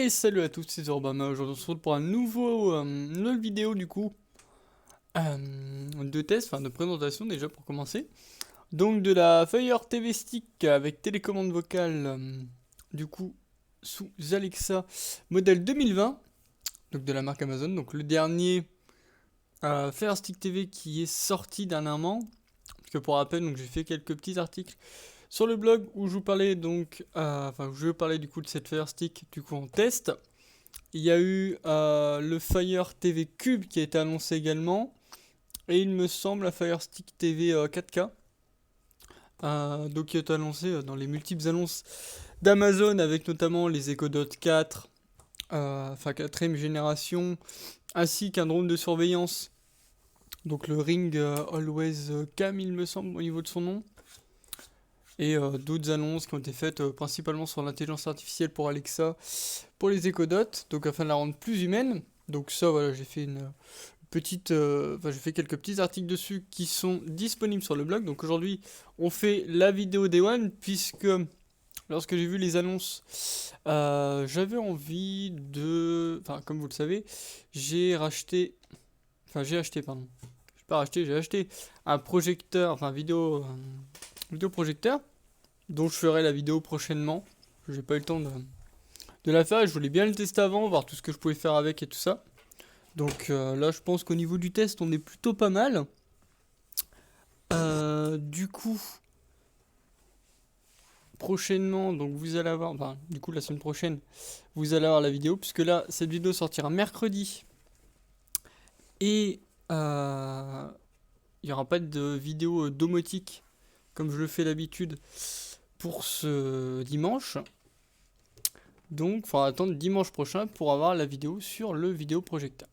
Et salut à tous, c'est Urbama. Aujourd'hui on se retrouve pour une nouvelle vidéo du coup de test, enfin de présentation déjà pour commencer. Donc de la Fire TV Stick avec télécommande vocale du coup sous Alexa modèle 2020, donc de la marque Amazon. Donc le dernier Fire Stick TV qui est sorti dernièrement. Parce que pour rappel, donc j'ai fait quelques petits articles sur le blog où je vous parlais donc, où je parlais du coup de cette Fire Stick du coup en test. Il y a eu le Fire TV Cube qui a été annoncé également. Et il me semble la Fire Stick TV 4K. Donc qui a été annoncé dans les multiples annonces d'Amazon avec notamment les Echo Dot 4, quatrième génération, ainsi qu'un drone de surveillance. Donc le Ring Always Cam il me semble au niveau de son nom. Et d'autres annonces qui ont été faites principalement sur l'intelligence artificielle pour Alexa, pour les Echo Dot, donc afin de la rendre plus humaine. Donc ça, voilà, j'ai fait j'ai fait quelques petits articles dessus qui sont disponibles sur le blog. Donc aujourd'hui, on fait la vidéo Day One, puisque lorsque j'ai vu les annonces, j'avais envie de... Enfin, comme vous le savez, j'ai acheté, pardon. J'ai pas racheté, j'ai acheté un projecteur, vidéoprojecteur, dont je ferai la vidéo prochainement. J'ai pas eu le temps de la faire, je voulais bien le tester avant, voir tout ce que je pouvais faire avec et tout ça. Donc là, je pense qu'au niveau du test, on est plutôt pas mal. Du coup, prochainement, donc vous allez avoir, du coup la semaine prochaine, vous allez avoir la vidéo, puisque là, cette vidéo sortira mercredi. Et il n'y aura pas de vidéo domotique, comme je le fais d'habitude, pour ce dimanche. Donc, il faudra attendre dimanche prochain pour avoir la vidéo sur le vidéoprojecteur.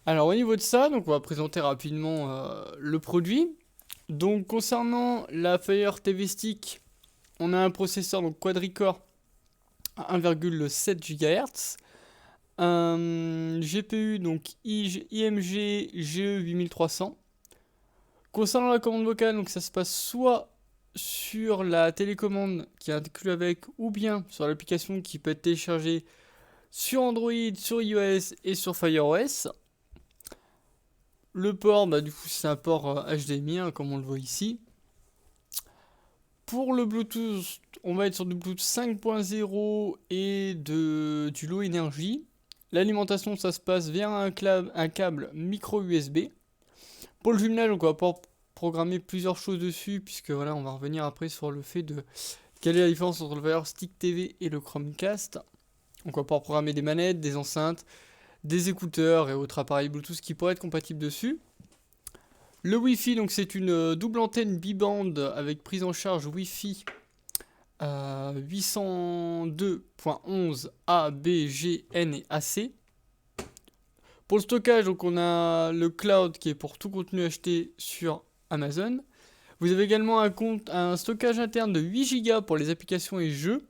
Alors, au niveau de ça, donc on va présenter rapidement le produit. Donc, concernant la Fire TV Stick, on a un processeur donc quadricore à 1,7 GHz, un GPU donc IMG GE8300. Concernant la commande vocale, donc ça se passe soit sur la télécommande qui est inclue avec, ou bien sur l'application qui peut être téléchargée sur Android, sur iOS et sur Fire OS. Le port, du coup, c'est un port HDMI, comme on le voit ici. Pour le Bluetooth, on va être sur du Bluetooth 5.0 et du low énergie. L'alimentation, ça se passe via un câble micro USB. Pour le jumelage, on va pouvoir programmer plusieurs choses dessus, puisque voilà, on va revenir après sur le fait de quelle est la différence entre le Fire Stick TV et le Chromecast. Donc on va pouvoir programmer des manettes, des enceintes, des écouteurs et autres appareils Bluetooth qui pourraient être compatibles dessus. Le Wi-Fi, donc c'est une double antenne bi-band avec prise en charge Wi-Fi 802.11 A, B, G, N et AC. Pour le stockage, donc on a le cloud qui est pour tout contenu acheté sur Amazon. Vous avez également un stockage interne de 8 Go pour les applications et jeux.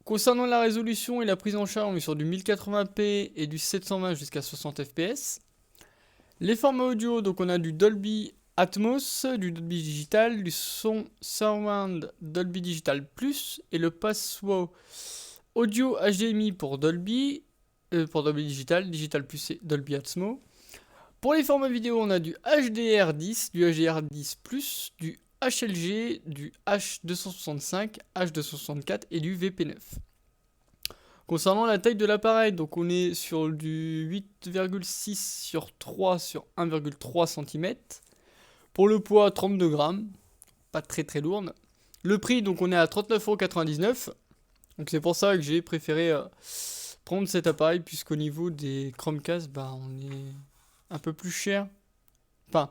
Concernant la résolution et la prise en charge, on est sur du 1080p et du 720 jusqu'à 60 fps. Les formats audio, donc on a du Dolby Atmos, du Dolby Digital, du son Surround Dolby Digital Plus et le Password audio HDMI pour Dolby Digital, Digital Plus et Dolby Atmos. Pour les formats vidéo, on a du HDR10, du HDR10+, du HLG, du H265, H264 et du VP9. Concernant la taille de l'appareil, donc on est sur du 8,6 sur 3 sur 1,3 cm. Pour le poids, 32 grammes, pas très très lourde. Le prix, donc on est à 39,99 €. Donc c'est pour ça que j'ai préféré prendre cet appareil, puisqu'au niveau des Chromecast, on est un peu plus cher. Enfin,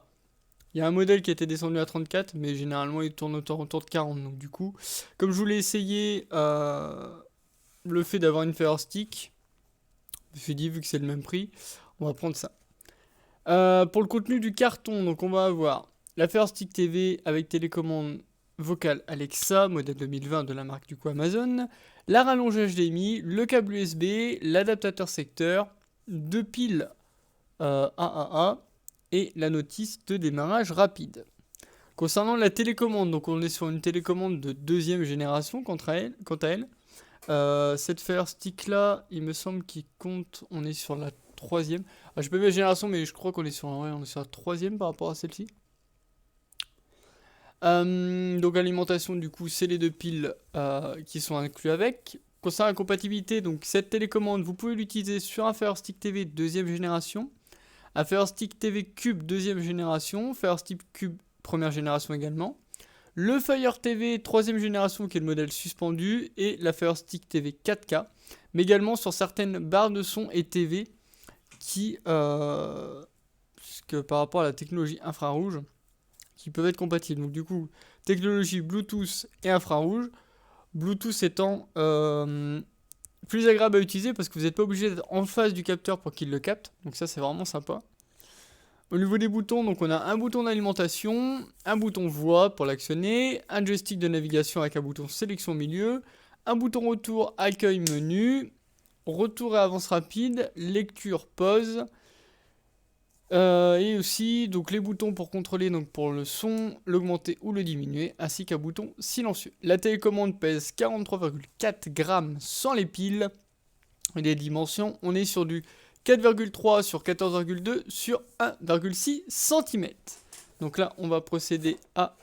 il y a un modèle qui a été descendu à 34, mais généralement il tourne autour de 40. Donc du coup, comme je voulais essayer le fait d'avoir une Fire Stick, je me suis dit, vu que c'est le même prix, on va prendre ça. Pour le contenu du carton, donc on va avoir la Fire Stick TV avec télécommande vocale Alexa, modèle 2020 de la marque du coup Amazon, la rallonge HDMI, le câble USB, l'adaptateur secteur, 2 piles AAA et la notice de démarrage rapide. Concernant la télécommande, donc on est sur une télécommande de deuxième génération quant à elle, Cette Fire Stick là, il me semble qu'il compte, on est sur la troisième. Ah, je peux mettre génération, mais je crois qu'on est sur, ouais, on est sur la troisième par rapport à celle-ci. Donc alimentation, du coup, c'est les deux piles qui sont inclus avec. Concernant la compatibilité, donc cette télécommande, vous pouvez l'utiliser sur un Fire Stick TV deuxième génération, un Fire Stick TV Cube deuxième génération, Fire Stick Cube première génération également, le Fire TV troisième génération qui est le modèle suspendu et la Fire Stick TV 4K, mais également sur certaines barres de son et TV qui, puisque par rapport à la technologie infrarouge, qui peuvent être compatibles. Donc du coup, technologie Bluetooth et infrarouge. Bluetooth étant plus agréable à utiliser parce que vous n'êtes pas obligé d'être en face du capteur pour qu'il le capte. Donc ça, c'est vraiment sympa. Au niveau des boutons, donc on a un bouton d'alimentation, un bouton voix pour l'actionner, un joystick de navigation avec un bouton sélection milieu, un bouton retour accueil menu, retour et avance rapide, lecture pause, et aussi donc les boutons pour contrôler donc pour le son, l'augmenter ou le diminuer, ainsi qu'un bouton silencieux. La télécommande pèse 43,4 grammes sans les piles. Et les dimensions, on est sur du 4,3 sur 14,2 sur 1,6 cm. Donc là, on va procéder à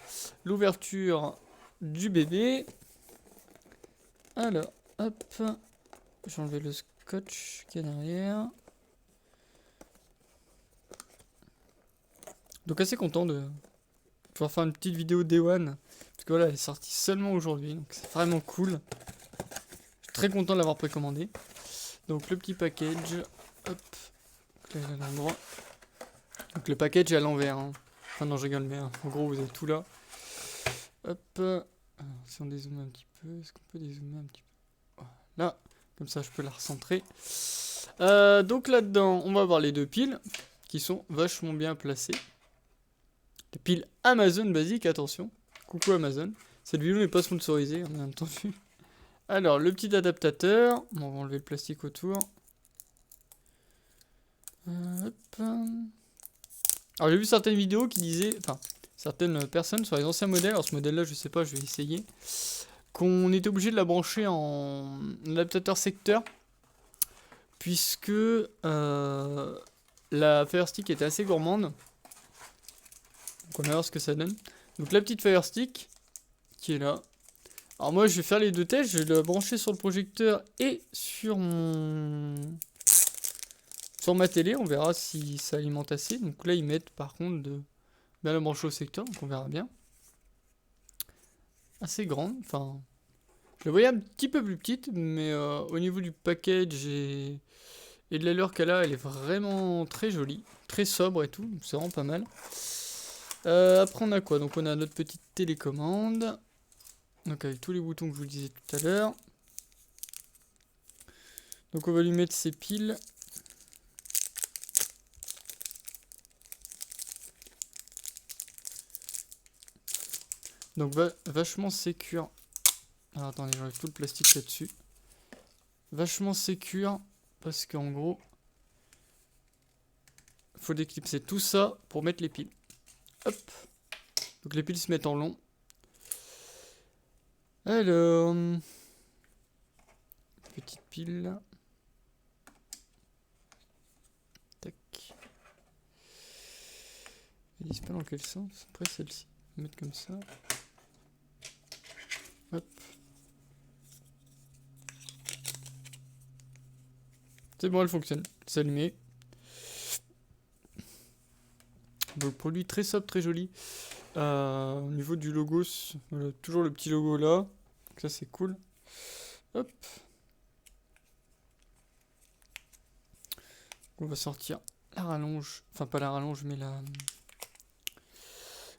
l'ouverture du bébé. Alors, hop, j'ai enlevé le scotch qui est derrière. Donc assez content de pouvoir faire une petite vidéo Day One. Parce que voilà, elle est sortie seulement aujourd'hui. Donc c'est vraiment cool. Je suis très content de l'avoir précommandé. Donc le petit package. Hop. Là, il est à l'endroit. Donc le package est à l'envers. Hein. Enfin non, je rigole, mais en gros, vous avez tout là. Hop. Alors, si on dézoome un petit peu, est-ce qu'on peut dézoomer un petit peu? Là. Comme ça, je peux la recentrer. Donc là-dedans, on va avoir les deux piles qui sont vachement bien placées. Des piles Amazon basiques, attention. Coucou Amazon. Cette vidéo n'est pas sponsorisée, on a entendu. Alors, le petit adaptateur. Bon, on va enlever le plastique autour. Hop. Alors, j'ai vu certaines vidéos qui disaient... Enfin, certaines personnes sur les anciens modèles. Alors, ce modèle-là, je sais pas, je vais essayer. Qu'on était obligé de la brancher en adaptateur secteur. Puisque la Fire Stick était assez gourmande. Donc, on va voir ce que ça donne. Donc, la petite Fire Stick qui est là. Alors moi je vais faire les deux tests, je vais la brancher sur le projecteur et sur ma télé, on verra si ça alimente assez. Donc là ils mettent par contre de bien la brancher au secteur, donc on verra bien. Assez grande, enfin je la voyais un petit peu plus petite, mais au niveau du package et de l'allure qu'elle a, elle est vraiment très jolie, très sobre et tout, c'est vraiment pas mal. Après on a quoi? Donc on a notre petite télécommande. Donc avec tous les boutons que je vous disais tout à l'heure. Donc on va lui mettre ses piles. Donc vachement sécure. Alors attendez, j'enlève tout le plastique là-dessus. Vachement sécure parce qu'en gros, il faut déclipser tout ça pour mettre les piles. Hop. Donc les piles se mettent en long. Alors, petite pile là. Tac. Ils disent pas dans quel sens. Après celle-ci, on va mettre comme ça. Hop. C'est bon, elle fonctionne. C'est allumé. Donc produit très sobre, très joli. Au niveau du logo, voilà, toujours le petit logo là. Donc ça c'est cool. Hop. On va sortir la rallonge. Enfin pas la rallonge mais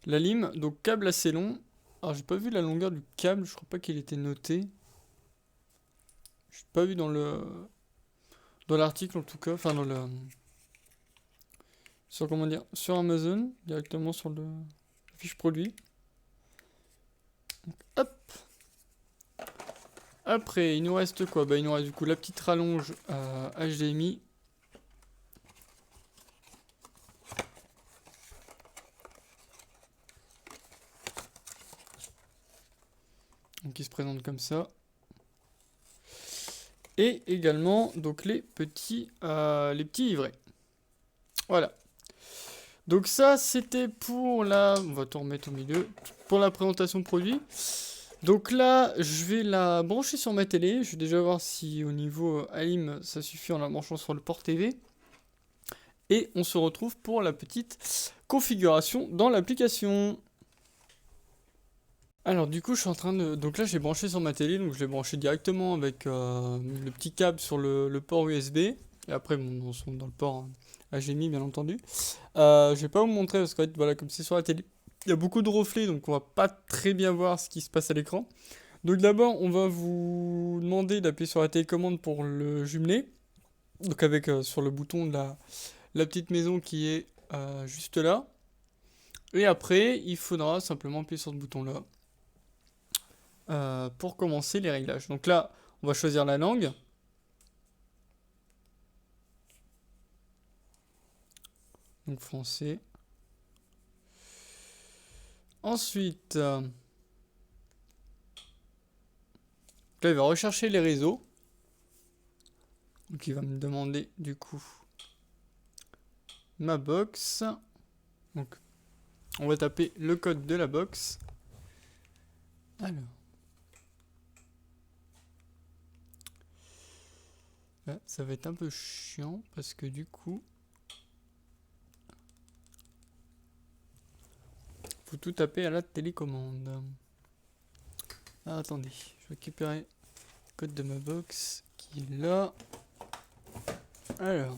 la lime. Donc câble assez long. Alors j'ai pas vu la longueur du câble, je crois pas qu'il était noté. Je pas vu dans l'article en tout cas, enfin dans le sur comment dire, sur Amazon, directement sur la fiche produit. Donc, hop. Après, il nous reste quoi? Bah il nous reste du coup la petite rallonge HDMI. Donc il se présente comme ça. Et également donc les petits livrets. Voilà. Donc ça c'était pour la... On va tout remettre au milieu. Pour la présentation produit. Donc là je vais la brancher sur ma télé. Je vais déjà voir si au niveau AIM ça suffit en la branchant sur le port TV. Et on se retrouve pour la petite configuration dans l'application. Alors du coup je suis en train de... Donc là j'ai branché sur ma télé, donc je l'ai branché directement avec le petit câble sur le port USB. Et après on se dans le port HDMI bien entendu. Je vais pas vous montrer parce que voilà, comme c'est sur la télé, il y a beaucoup de reflets donc on va pas très bien voir ce qui se passe à l'écran. Donc d'abord on va vous demander d'appuyer sur la télécommande pour le jumeler. Donc avec sur le bouton de la petite maison qui est juste là. Et après il faudra simplement appuyer sur ce bouton là. Pour commencer les réglages. Donc là, on va choisir la langue. Donc français. Ensuite, là, il va rechercher les réseaux. Donc il va me demander du coup ma box. Donc on va taper le code de la box. Alors. Là, ça va être un peu chiant parce que du coup, faut tout taper à la télécommande. Ah, attendez, je vais récupérer le code de ma box qui est là. Alors,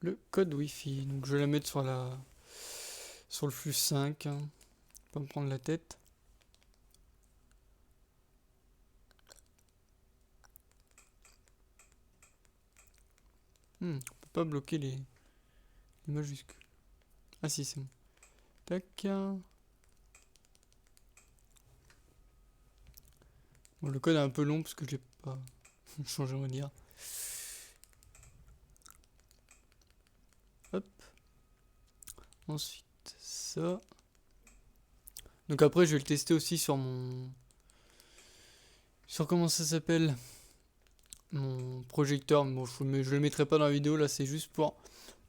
le code Wi-Fi. Donc je vais la mettre sur le flux 5. Hein. Pas me prendre la tête. On peut pas bloquer les majuscules. Ah si, c'est bon. Tac. Bon, le code est un peu long parce que je l'ai pas changé, on va dire. Hop. Ensuite, ça. Donc après, je vais le tester aussi sur mon... Sur comment ça s'appelle, mon projecteur. Bon, je le mettrai pas dans la vidéo, là c'est juste pour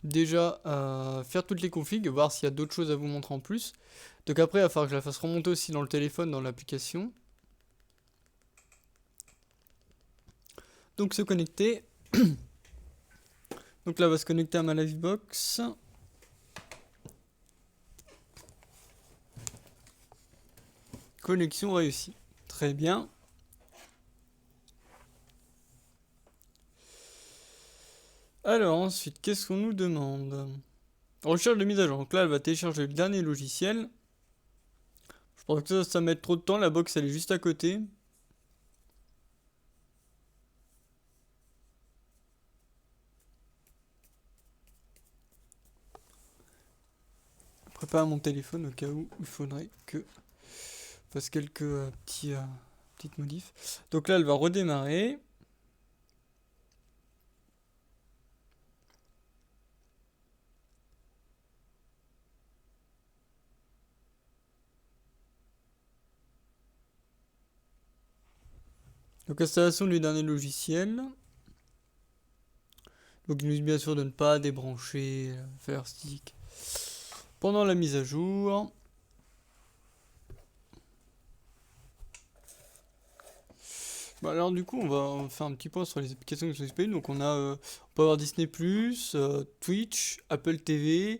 déjà faire toutes les configs, voir s'il y a d'autres choses à vous montrer en plus. Donc après, il va falloir que je la fasse remonter aussi dans le téléphone, dans l'application. Donc se connecter. Donc là, on va se connecter à ma Livebox. Connexion réussie. Très bien. Alors ensuite, qu'est-ce qu'on nous demande? Recherche de mise à jour. Donc là, elle va télécharger le dernier logiciel. Je pense que ça va mettre trop de temps. La box, elle est juste à côté. Je prépare mon téléphone au cas où il faudrait que je fasse quelques petites modifs. Donc là, elle va redémarrer. Donc installation du dernier logiciel. Donc il nous dit bien sûr de ne pas débrancher Fire Stick pendant la mise à jour. Bah alors du coup on va faire un petit point sur les applications qui sont disponibles. Donc on peut avoir Disney+, Twitch, Apple TV,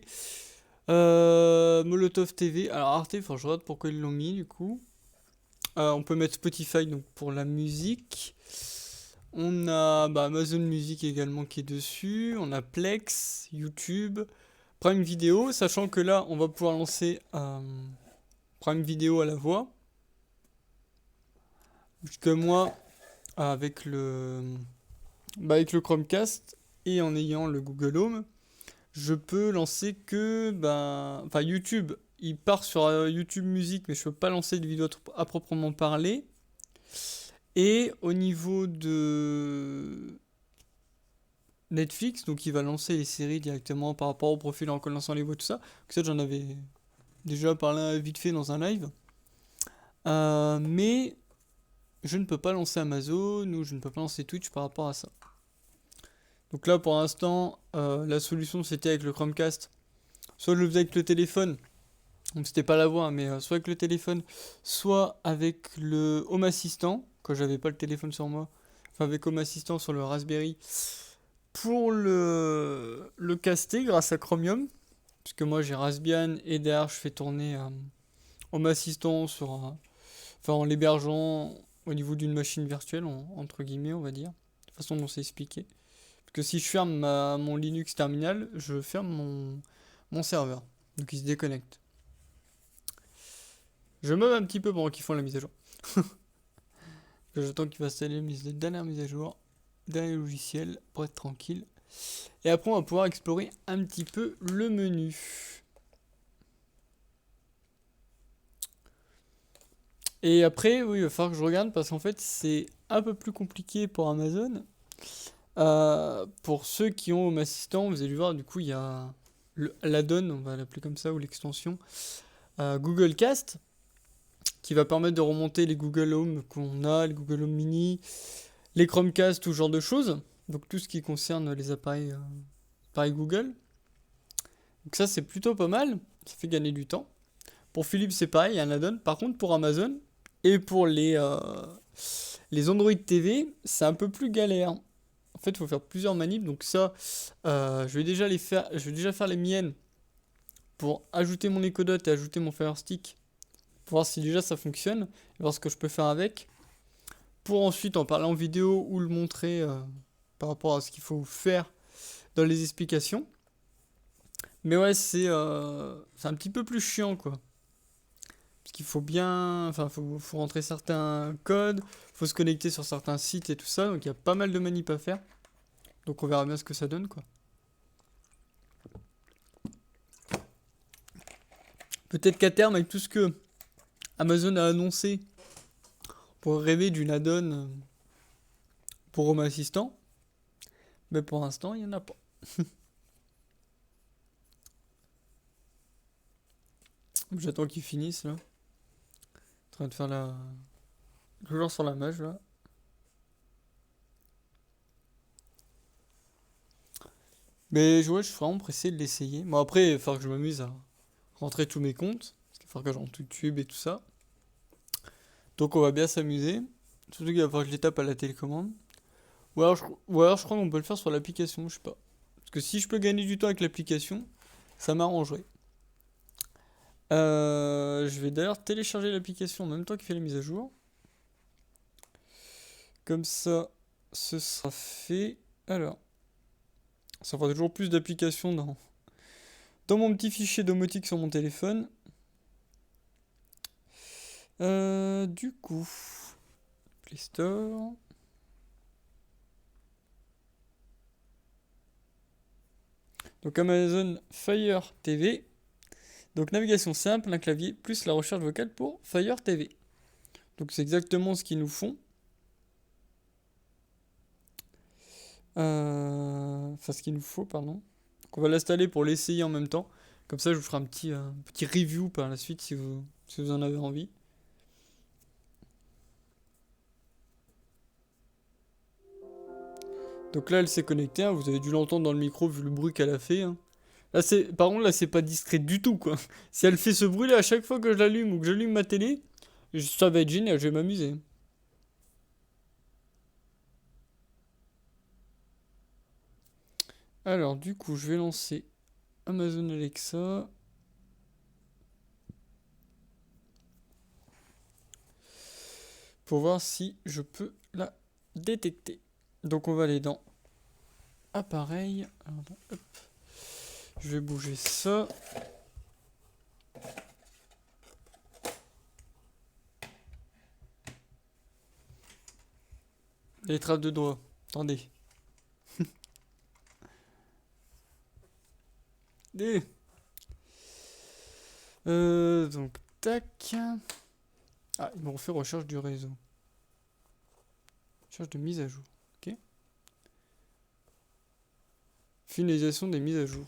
Molotov TV. Alors Arte, enfin je regarde pourquoi ils l'ont mis du coup. On peut mettre Spotify donc pour la musique. On a Amazon Music également qui est dessus. On a Plex, YouTube, Prime Video. Sachant que là, on va pouvoir lancer Prime Video à la voix. Puisque moi, avec le Chromecast et en ayant le Google Home, je peux lancer que YouTube. Il part sur YouTube Music, mais je peux pas lancer de vidéo à proprement parler. Et au niveau de Netflix, donc il va lancer les séries directement par rapport au profil en lançant les voix, tout ça. Donc ça, j'en avais déjà parlé vite fait dans un live. Mais je ne peux pas lancer Amazon ou je ne peux pas lancer Twitch par rapport à ça. Donc là, pour l'instant, la solution c'était avec le Chromecast. Soit je le faisais avec le téléphone, donc c'était pas la voix, hein, mais soit avec le téléphone, soit avec le Home Assistant, quand j'avais pas le téléphone sur moi, enfin avec Home Assistant sur le Raspberry, pour le caster grâce à Chromium, puisque moi j'ai Raspbian et derrière je fais tourner Home Assistant sur, enfin en l'hébergeant au niveau d'une machine virtuelle, entre guillemets, on va dire, de façon dont c'est expliqué. Parce que si je ferme mon Linux terminal, je ferme mon serveur, donc il se déconnecte. Je me mets un petit peu pendant qu'ils font la mise à jour. J'attends qu'il va installer les dernières mises à jour, dernier logiciel pour être tranquille. Et après, on va pouvoir explorer un petit peu le menu. Et après, oui, il va falloir que je regarde parce qu'en fait, c'est un peu plus compliqué pour Amazon. Pour ceux qui ont Home Assistant, vous allez voir, du coup, il y a l'add-on, on va l'appeler comme ça, ou l'extension Google Cast, qui va permettre de remonter les Google Home qu'on a, les Google Home Mini, les Chromecast, tout ce genre de choses. Donc tout ce qui concerne les appareils Google. Donc ça c'est plutôt pas mal, ça fait gagner du temps. Pour Philips c'est pareil, il y a un add-on. Par contre pour Amazon et pour les Android TV, c'est un peu plus galère. En fait il faut faire plusieurs manips, donc ça je vais déjà faire les miennes pour ajouter mon Echo Dot et ajouter mon Fire Stick pour voir si déjà ça fonctionne et voir ce que je peux faire avec. Pour ensuite en parler en vidéo ou le montrer par rapport à ce qu'il faut faire dans les explications. Mais ouais, c'est un petit peu plus chiant quoi. Parce qu'il faut bien. Enfin, faut rentrer certains codes, faut se connecter sur certains sites et tout ça. Donc il y a pas mal de manip à faire. Donc on verra bien ce que ça donne quoi. Peut-être qu'à terme, avec tout ce que Amazon a annoncé, on pourrait rêver d'une add-on pour Home Assistant. Mais pour l'instant, il n'y en a pas. J'attends qu'ils finissent là. En train de faire la. Toujours sur la mage là. Mais ouais, je suis vraiment pressé de l'essayer. Bon après, il va falloir que je m'amuse à rentrer tous mes comptes. Parce qu'il va falloir que je rentre YouTube et tout ça. Donc on va bien s'amuser. Surtout qu'il va falloir que je les tape à la télécommande. Ou alors je crois qu'on peut le faire sur l'application, je sais pas. Parce que si je peux gagner du temps avec l'application, ça m'arrangerait. Je vais d'ailleurs télécharger l'application en même temps qu'il fait la mise à jour. Comme ça, ce sera fait. Alors, ça fera toujours plus d'applications dans mon petit fichier domotique sur mon téléphone. Du coup, Play Store. Donc Amazon Fire TV. Donc navigation simple, un clavier, plus la recherche vocale pour Fire TV. Donc c'est exactement ce qu'ils nous font. Enfin ce qu'il nous faut, pardon. Donc on va l'installer pour l'essayer en même temps. Comme ça je vous ferai un petit review par la suite si vous en avez envie. Donc là elle s'est connectée, hein. Vous avez dû l'entendre dans le micro vu le bruit qu'elle a fait, hein. Par contre là c'est pas discret du tout quoi. Si elle fait ce bruit là à chaque fois que je l'allume ou que j'allume ma télé, ça va être génial, je vais m'amuser. Alors du coup je vais lancer Amazon Alexa. Pour voir si je peux la détecter. Donc on va aller dans appareil. Alors, hop. Je vais bouger ça. Les traces de doigts. Attendez. Donc tac. Ah, ils m'ont fait recherche du réseau. Recherche de mise à jour. Ok. Finalisation des mises à jour.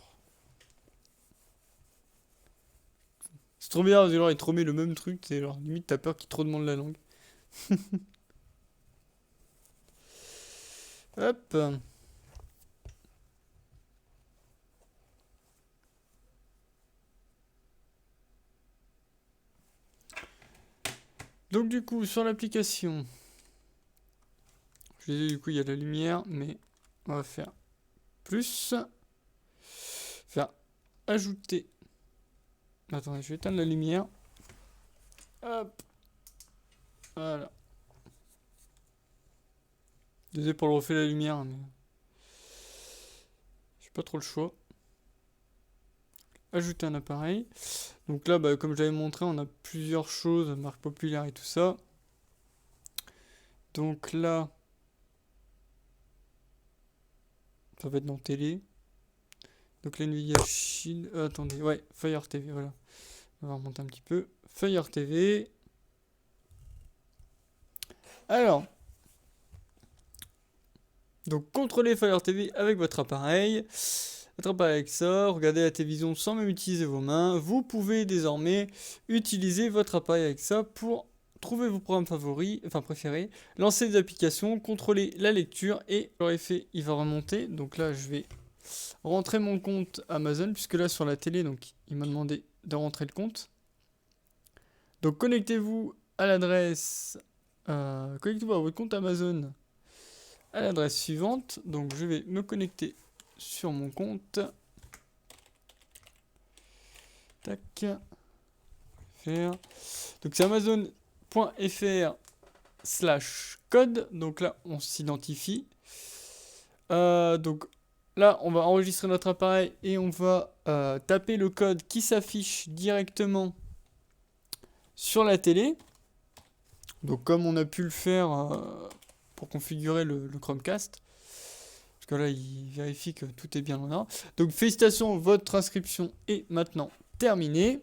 trop bien, genre, il te remet le même truc, c'est genre, limite, t'as peur qu'il te redemande la langue. Hop. Donc du coup, sur l'application, je disais du coup, il y a la lumière, mais on va faire plus, faire ajouter. Attendez, je vais éteindre la lumière. Hop, voilà. Désolé pour le reflet de la lumière, mais j'ai pas trop le choix. Ajouter un appareil. Donc là, bah, comme je l'avais montré, on a plusieurs choses, marques populaires et tout ça. Donc là, ça va être dans télé. Donc la Nvidia Shield. Attendez, ouais, Fire TV, voilà. On va remonter un petit peu. Fire TV. Alors, donc contrôlez Fire TV avec votre appareil. Votre appareil avec ça, regardez la télévision sans même utiliser vos mains. Vous pouvez désormais utiliser votre appareil avec ça pour trouver vos programmes favoris, enfin préférés, lancer des applications, contrôler la lecture et leur effet il va remonter. Donc là je vais rentrer mon compte Amazon puisque là sur la télé donc il m'a demandé de rentrer le compte. Donc connectez-vous à l'adresse, connectez-vous à votre compte Amazon à l'adresse suivante. Donc je vais me connecter sur mon compte. Tac. Faire. Donc c'est amazon.fr/code. Donc là on s'identifie. Donc là on va enregistrer notre appareil et on va taper le code qui s'affiche directement sur la télé. Donc comme on a pu le faire pour configurer le Chromecast. Parce que là, il vérifie que tout est bien en ordre. Donc, félicitations, votre inscription est maintenant terminée.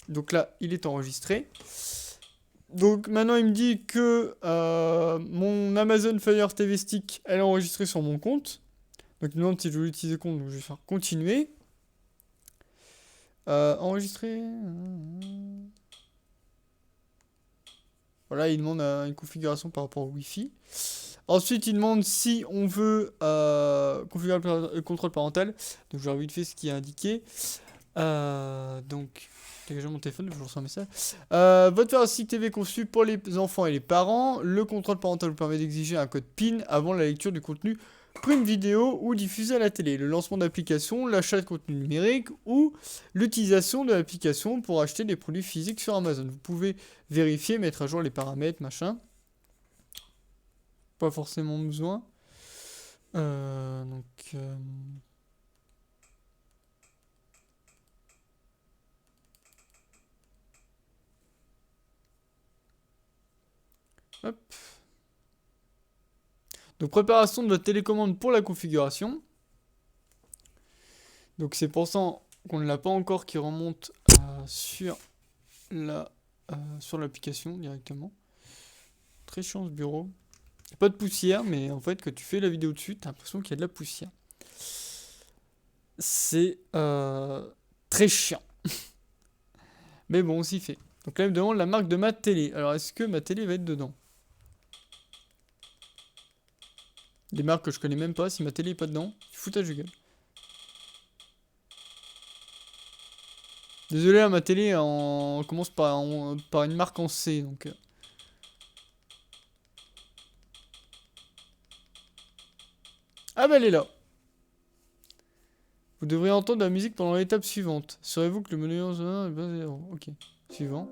Donc là, il est enregistré. Donc maintenant, il me dit que mon Amazon Fire TV Stick, elle est enregistrée sur mon compte. Donc, il me demande si je veux l'utiliser le compte. Donc, je vais faire continuer. Enregistrer. Voilà, il demande une configuration par rapport au Wi-Fi. Ensuite, il demande si on veut configurer le contrôle parental. Donc, je leur vite fait ce qui est indiqué. Donc, dégager mon téléphone, je vous reçois un message. Votre Fire Stick TV conçu pour les enfants et les parents. Le contrôle parental vous permet d'exiger un code PIN avant la lecture du contenu prime vidéo ou diffusé à la télé. Le lancement d'applications, l'achat de contenu numérique ou l'utilisation de l'application pour acheter des produits physiques sur Amazon. Vous pouvez vérifier, mettre à jour les paramètres, machin. Pas forcément besoin. Hop. Donc préparation de votre télécommande pour la configuration. Donc c'est pour ça qu'on ne l'a pas encore qui remonte sur l'application directement. Très chiant ce bureau. Pas de poussière, mais en fait, quand tu fais la vidéo dessus, t'as l'impression qu'il y a de la poussière. C'est très chiant. Mais bon, on s'y fait. Donc là, il me demande la marque de ma télé. Alors, est-ce que ma télé va être dedans? Des marques que je connais même pas, si ma télé est pas dedans, foutage de gueule. Désolé, hein, ma télé, on commence par une marque en C, donc... Ah bah elle est là. Vous devriez entendre la musique pendant l'étape suivante. Saurez-vous que le menu est bas 0. Ok. Suivant.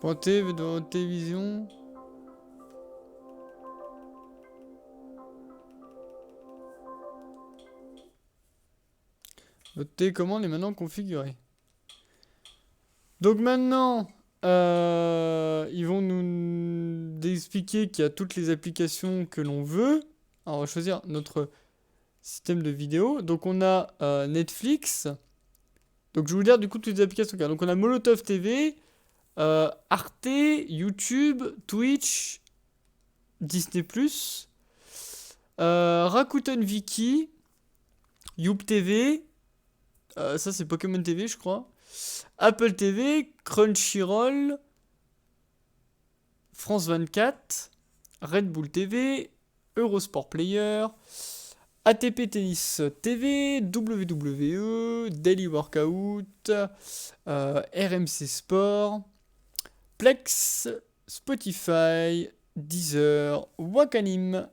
Pointez dans votre télévision. Votre télécommande est maintenant configurée. Donc maintenant, ils vont nous expliquer qu'il y a toutes les applications que l'on veut. Alors on va choisir notre système de vidéo. Donc on a Netflix. Donc je vais vous dire du coup toutes les applications qu'il y a. Donc on a Molotov TV, Arte, YouTube, Twitch, Disney+, Rakuten Viki, Yoop TV, ça c'est Pokémon TV je crois, Apple TV, Crunchyroll, France 24, Red Bull TV, Eurosport Player, ATP Tennis TV, WWE, Daily Workout, RMC Sport, Plex, Spotify, Deezer, Wakanim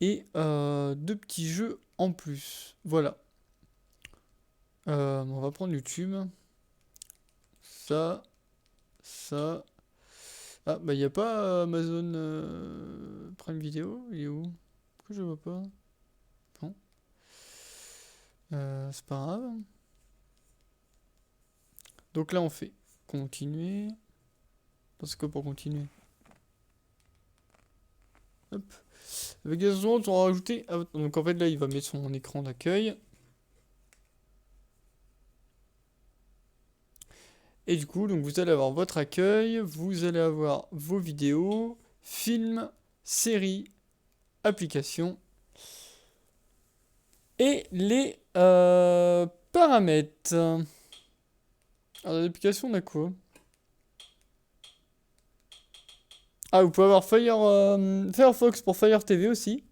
et deux petits jeux en plus. Voilà. On va prendre YouTube. Ça. Ah, bah, il n'y a pas Amazon Prime Video. Il est où? Pourquoi je vois pas? Non. C'est pas grave. Donc là, on fait continuer. Parce que pour continuer. Hop. Avec des secondes, on va rajouter. Donc en fait, là, il va mettre son écran d'accueil. Et du coup, donc vous allez avoir votre accueil, vous allez avoir vos vidéos, films, séries, applications et les paramètres. Alors, l'application, on a quoi? Ah, vous pouvez avoir Firefox pour Fire TV aussi.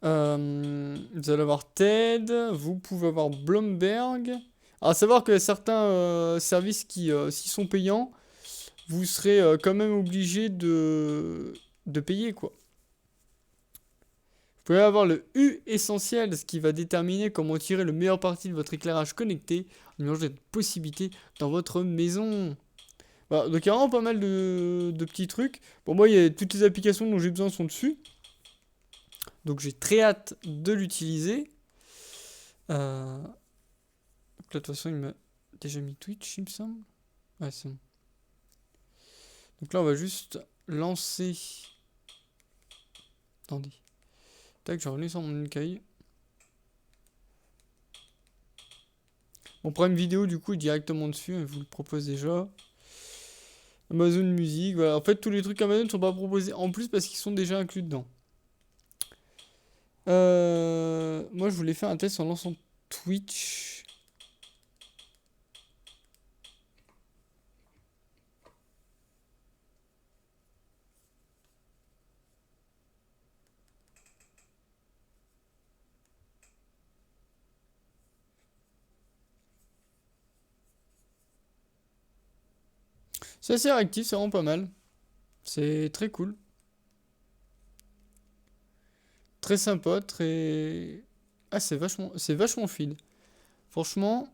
Vous allez avoir TED, vous pouvez avoir Bloomberg. Alors, à savoir que certains services qui, s'ils sont payants, vous serez quand même obligé de payer, quoi. Vous pouvez avoir le U essentiel, ce qui va déterminer comment tirer le meilleur parti de votre éclairage connecté en mélangeant cette possibilité dans votre maison. Voilà, donc il y a vraiment pas mal de petits trucs. Bon, moi, il y a toutes les applications dont j'ai besoin sont dessus. Donc j'ai très hâte de l'utiliser. Donc là, de toute façon, il m'a déjà mis Twitch, il me semble. Ouais, c'est bon. Donc là, on va juste lancer. Attendez. Tac, je revenais sur mon accueil. Mon Prime Vidéo, du coup, est directement dessus. Je vous le propose déjà. Amazon Music, voilà. En fait, tous les trucs Amazon ne sont pas proposés en plus parce qu'ils sont déjà inclus dedans. Moi, je voulais faire un test en lançant Twitch. C'est assez réactif, c'est vraiment pas mal. C'est très cool. Très sympa, très... Ah, c'est vachement fluide. Franchement,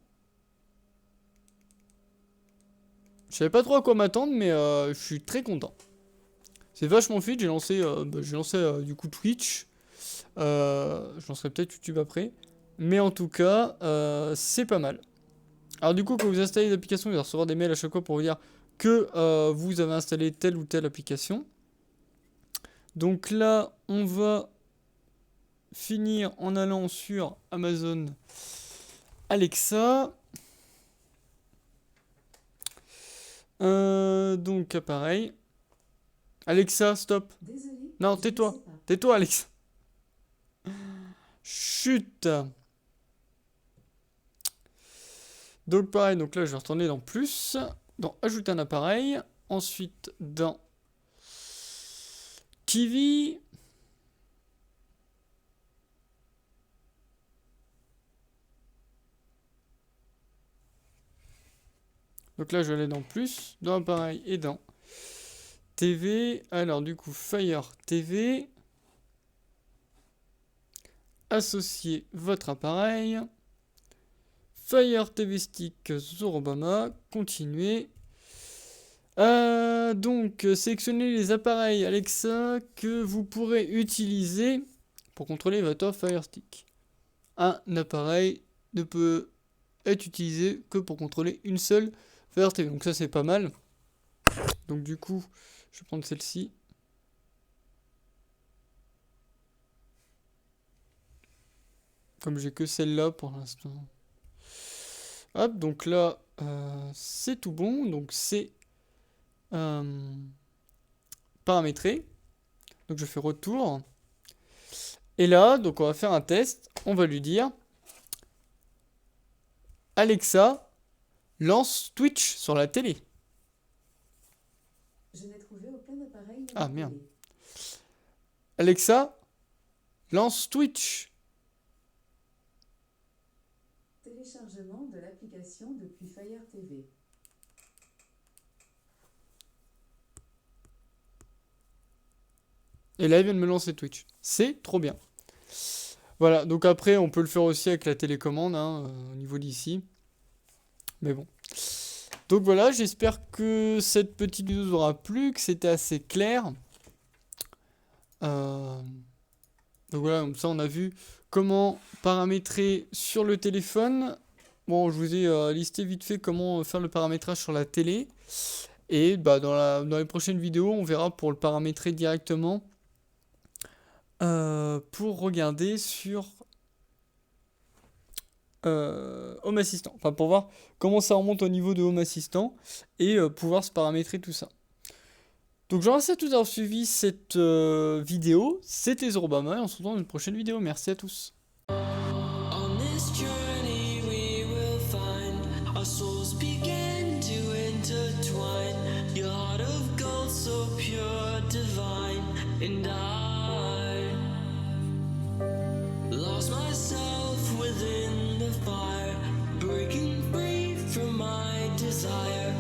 je savais pas trop à quoi m'attendre, mais je suis très content. C'est vachement fluide, j'ai lancé du coup Twitch. Je lancerai peut-être YouTube après. Mais en tout cas, c'est pas mal. Alors du coup, quand vous installez l'application, vous allez recevoir des mails à chaque fois pour vous dire que vous avez installé telle ou telle application. Donc là, on va finir en allant sur Amazon Alexa. Donc pareil. Alexa, stop. Désolé, Non, je ne tais-toi. sais pas. Tais-toi, Alexa. Chut. Donc pareil, donc là je vais retourner dans plus, dans ajouter un appareil, ensuite dans TV. Donc là je vais aller dans plus, dans appareil et dans TV. Alors du coup Fire TV. Associer votre appareil. Fire TV Stick Zorobama. Continuer. Donc, sélectionnez les appareils Alexa que vous pourrez utiliser pour contrôler votre Fire Stick. Un appareil ne peut être utilisé que pour contrôler une seule Fire TV. Donc ça c'est pas mal. Donc du coup, je vais prendre celle-ci. comme j'ai que celle-là pour l'instant. Hop, donc là, c'est tout bon. Donc c'est paramétré. Donc je fais retour. Et là, donc on va faire un test. On va lui dire Alexa, lance Twitch sur la télé. Je n'ai trouvé aucun appareil. Ah merde. Alexa, lance Twitch. Téléchargement de l'application depuis Fire TV. Et là, il vient de me lancer Twitch. C'est trop bien. Voilà, donc après, on peut le faire aussi avec la télécommande, hein, au niveau d'ici. Mais bon. Donc voilà, j'espère que cette petite vidéo vous aura plu, que c'était assez clair. Donc voilà, comme ça, on a vu comment paramétrer sur le téléphone. Bon, je vous ai listé vite fait comment faire le paramétrage sur la télé. Et bah, dans les prochaines vidéos, on verra pour le paramétrer directement. Pour regarder sur Home Assistant. Enfin, pour voir comment ça remonte au niveau de Home Assistant et pouvoir se paramétrer tout ça. Donc, je vous remercie à tous d'avoir suivi cette vidéo. C'était Zorobama et on se retrouve dans une prochaine vidéo. Merci à tous. On this journey we will find our souls begin to intertwine. Your heart of gold so pure, divine, and I lost myself within the fire, breaking free from my desire.